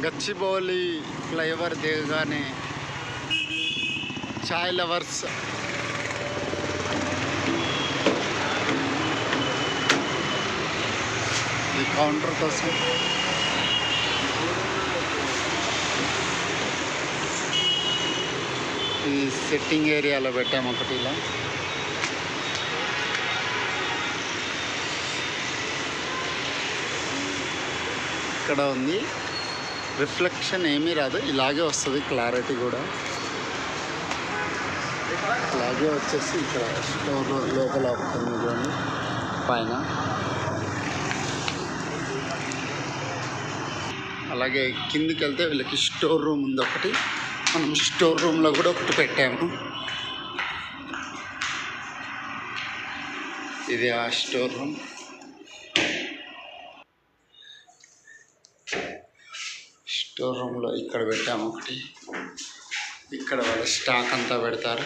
Gachibowli flyover దిగగానే చాయ్ lovers ఈ counter కోసం ఈ సెట్టింగ్ ఏరియాలో పెట్టాము ఒకటి ఇలా. ఇక్కడ ఉంది, రిఫ్లెక్షన్ ఏమీ రాదు, ఇలాగే వస్తుంది, క్లారిటీ కూడా ఇలాగే వచ్చేసి ఇక్కడ స్టోర్ లోపల వస్తుంది చూడండి పైన. అలాగే కిందికి వెళ్తే వీళ్ళకి స్టోర్ రూమ్ ఉంది ఒకటి, మనం స్టోర్ రూమ్లో కూడా ఒకటి పెట్టాము. ఇది ఆ స్టోర్ రూమ్. స్టోర్ రూమ్లో ఇక్కడ పెట్టాము ఒకటి, ఇక్కడ వాళ్ళ స్టాక్ అంతా పెడతారు.